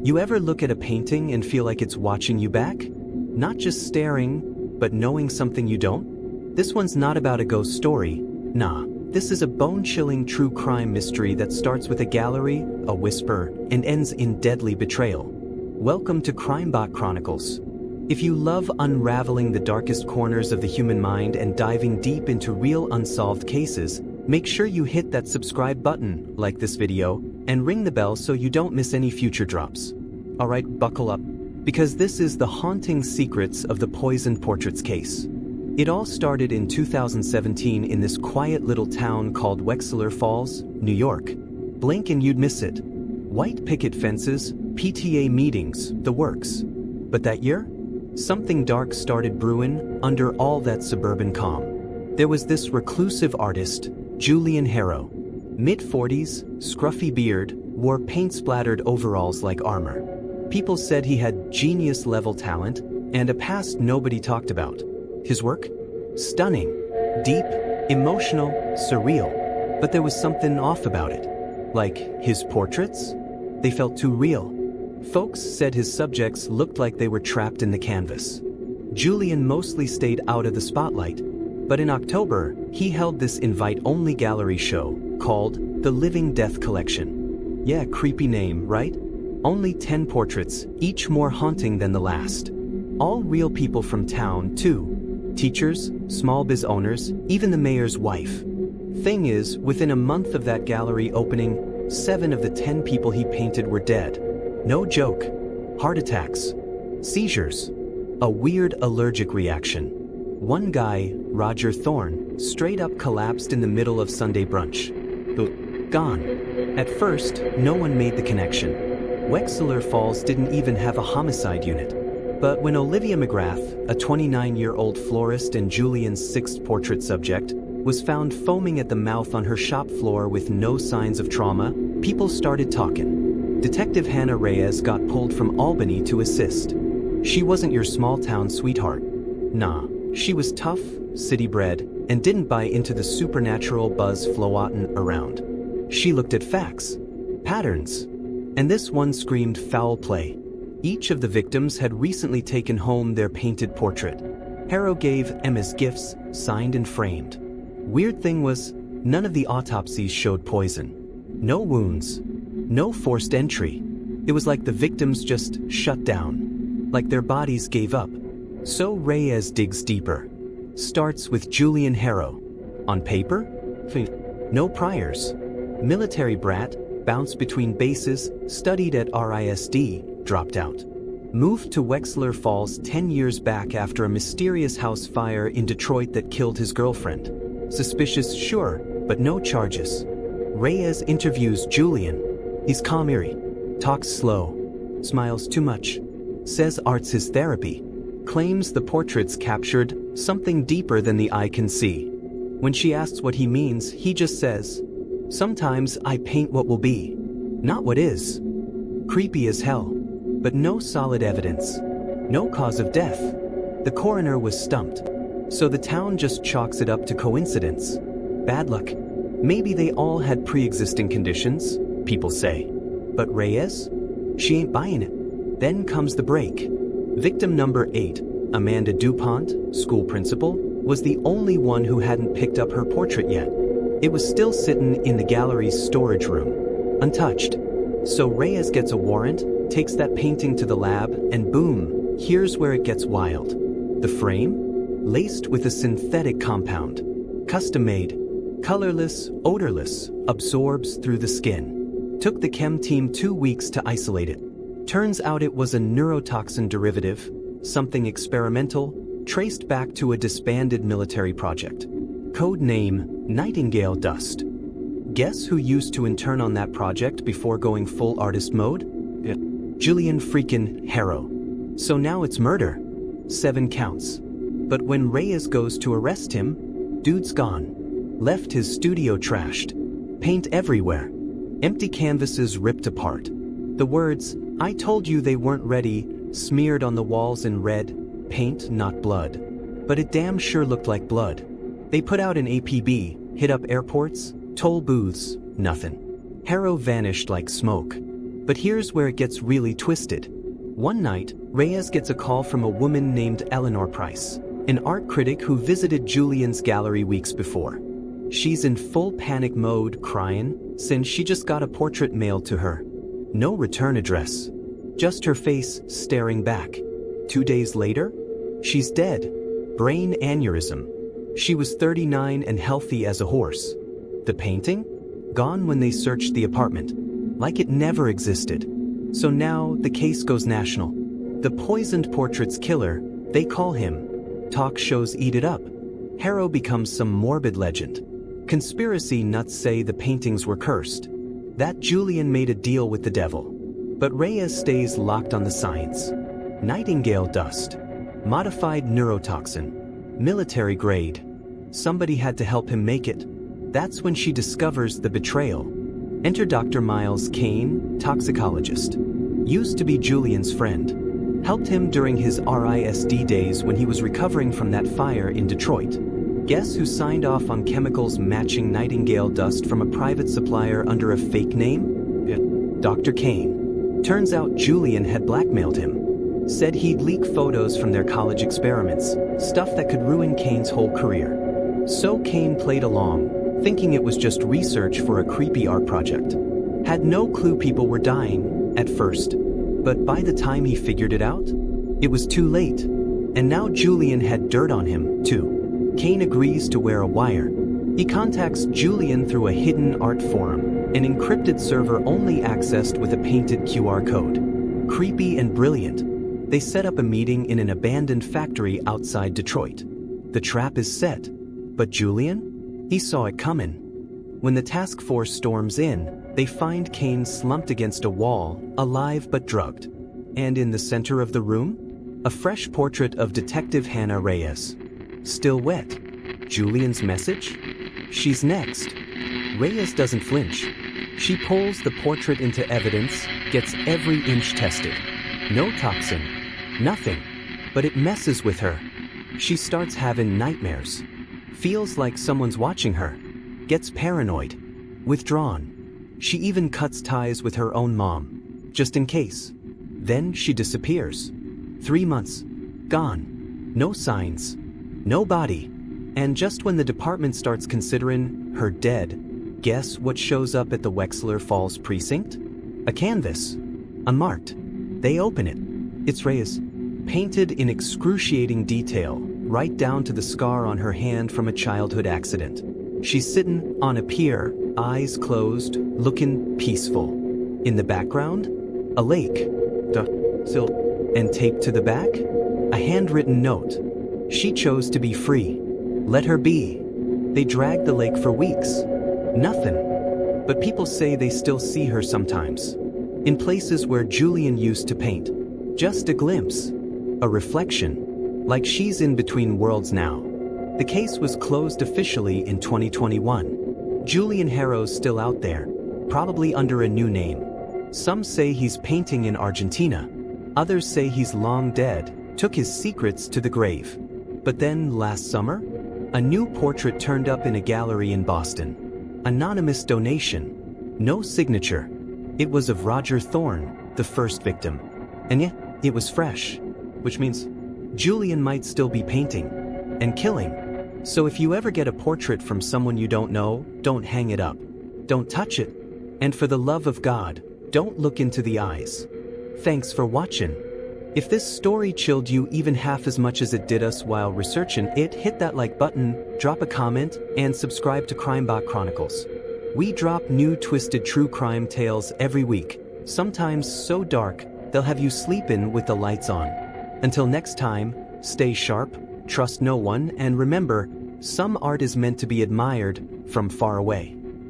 You ever look at a painting and feel like it's watching you back? Not just staring, but knowing something you don't? This one's not about a ghost story. Nah, this is a bone-chilling true crime mystery that starts with a gallery, a whisper, and ends in deadly betrayal. Welcome to CrimeBot Chronicles. If you love unraveling the darkest corners of the human mind and diving deep into real unsolved cases, make sure you hit that subscribe button, like this video, and ring the bell so you don't miss any future drops. Alright, buckle up, because this is the haunting secrets of the poisoned portraits case. It all started in 2017 in this quiet little town called Wexler Falls, New York. Blink and you'd miss it. White picket fences, PTA meetings, the works. But that year, something dark started brewing under all that suburban calm. There was this reclusive artist, Julian Harrow. Mid-40s, scruffy beard, wore paint-splattered overalls like armor. People said he had genius-level talent and a past nobody talked about. His work? Stunning, deep, emotional, surreal. But there was something off about it. Like his portraits? They felt too real. Folks said his subjects looked like they were trapped in the canvas. Julian mostly stayed out of the spotlight, but in October, he held this invite-only gallery show called the Living Death Collection. Yeah, creepy name, right? Only 10 portraits, each more haunting than the last. All real people from town, too. Teachers, small biz owners, even the mayor's wife. Thing is, within a month of that gallery opening, 7 of the 10 people he painted were dead. No joke. Heart attacks. Seizures. A weird allergic reaction. One guy, Roger Thorne, straight up collapsed in the middle of Sunday brunch. Gone. At first, no one made the connection. Wexler Falls didn't even have a homicide unit. But when Olivia McGrath, a 29-year-old florist and Julian's 6th portrait subject, was found foaming at the mouth on her shop floor with no signs of trauma, people started talking. Detective Hannah Reyes got pulled from Albany to assist. She wasn't your small-town sweetheart. Nah, she was tough, city-bred, and didn't buy into the supernatural buzz floating around. She looked at facts, patterns, and this one screamed foul play. Each of the victims had recently taken home their painted portrait. Harrow gave them as gifts, signed and framed. Weird thing was, none of the autopsies showed poison. No wounds. No forced entry. It was like the victims just shut down. Like their bodies gave up. So Reyes digs deeper. Starts with Julian Harrow. On paper? No priors. Military brat, bounced between bases, studied at RISD, dropped out. Moved to Wexler Falls 10 years back after a mysterious house fire in Detroit that killed his girlfriend. Suspicious, sure, but no charges. Reyes interviews Julian. He's calm, eerie, talks slow, smiles too much, says art's his therapy, claims the portraits captured something deeper than the eye can see. When she asks what he means, he just says, "Sometimes I paint what will be, not what is." Creepy as hell, but no solid evidence, no cause of death. The coroner was stumped, so the town just chalks it up to coincidence. Bad luck. Maybe they all had pre-existing conditions, people say. But Reyes? She ain't buying it. Then comes the break. Victim number 8, Amanda DuPont, school principal, was the only one who hadn't picked up her portrait yet. It was still sitting in the gallery's storage room, untouched. So Reyes gets a warrant, takes that painting to the lab, and boom, here's where it gets wild. The frame? Laced with a synthetic compound. Custom-made. Colorless, odorless, absorbs through the skin. Took the chem team 2 weeks to isolate it. Turns out it was a neurotoxin derivative, something experimental, traced back to a disbanded military project. Code name, Nightingale Dust. Guess who used to intern on that project before going full artist mode? Julian freaking Harrow. So now it's murder. 7 counts. But when Reyes goes to arrest him, dude's gone. Left his studio trashed. Paint everywhere. Empty canvases ripped apart. The words, "I told you they weren't ready," smeared on the walls in red, paint, not blood. But it damn sure looked like blood. They put out an APB, hit up airports, toll booths, nothing. Harrow vanished like smoke. But here's where it gets really twisted. One night, Reyes gets a call from a woman named Eleanor Price, an art critic who visited Julian's gallery weeks before. She's in full panic mode, crying, since she just got a portrait mailed to her. No return address. Just her face staring back. 2 days later, she's dead. Brain aneurysm. She was 39 and healthy as a horse. The painting? Gone when they searched the apartment. Like it never existed. So now the case goes national. The poisoned portrait's killer, they call him. Talk shows eat it up. Harrow becomes some morbid legend. Conspiracy nuts say the paintings were cursed. That Julian made a deal with the devil. But Reyes stays locked on the science. Nightingale dust. Modified neurotoxin. Military grade. Somebody had to help him make it. That's when she discovers the betrayal. Enter Dr. Miles Kane, toxicologist. Used to be Julian's friend. Helped him during his RISD days when he was recovering from that fire in Detroit. Guess who signed off on chemicals matching Nightingale dust from a private supplier under a fake name? Dr. Kane. Turns out Julian had blackmailed him. Said he'd leak photos from their college experiments, stuff that could ruin Kane's whole career. So Kane played along, thinking it was just research for a creepy art project. Had no clue people were dying, at first. But by the time he figured it out, it was too late. And now Julian had dirt on him, too. Kane agrees to wear a wire. He contacts Julian through a hidden art forum, an encrypted server only accessed with a painted QR code. Creepy and brilliant. They set up a meeting in an abandoned factory outside Detroit. The trap is set. But Julian? He saw it coming. When the task force storms in, they find Kane slumped against a wall, alive but drugged. And in the center of the room, a fresh portrait of Detective Hannah Reyes. Still wet. Julian's message? She's next. Reyes doesn't flinch. She pulls the portrait into evidence, gets every inch tested. No toxin. Nothing. But it messes with her. She starts having nightmares. Feels like someone's watching her. Gets paranoid. Withdrawn. She even cuts ties with her own mom. Just in case. Then she disappears. 3 months. Gone. No signs. No body. And just when the department starts considering her dead, guess what shows up at the Wexler Falls precinct? A canvas. Unmarked. They open it. It's Reyes. Painted in excruciating detail, right down to the scar on her hand from a childhood accident. She's sitting on a pier, eyes closed, looking peaceful. In the background, a lake. And taped to the back, a handwritten note. She chose to be free. Let her be. They dragged the lake for weeks. Nothing. But people say they still see her sometimes. In places where Julian used to paint. Just a glimpse. A reflection. Like she's in between worlds now. The case was closed officially in 2021. Julian Harrow's still out there, probably under a new name. Some say he's painting in Argentina. Others say he's long dead, took his secrets to the grave. But then, last summer, a new portrait turned up in a gallery in Boston. Anonymous donation. No signature. It was of Roger Thorne, the first victim. And yet, it was fresh. Which means Julian might still be painting and killing. So if you ever get a portrait from someone you don't know, don't hang it up. Don't touch it. And for the love of God, don't look into the eyes. Thanks for watching. If this story chilled you even half as much as it did us while researching it, hit that like button, drop a comment, and subscribe to CrimeBot Chronicles. We drop new twisted true crime tales every week, sometimes so dark, they'll have you sleeping with the lights on. Until next time, stay sharp, trust no one, and remember, some art is meant to be admired from far away.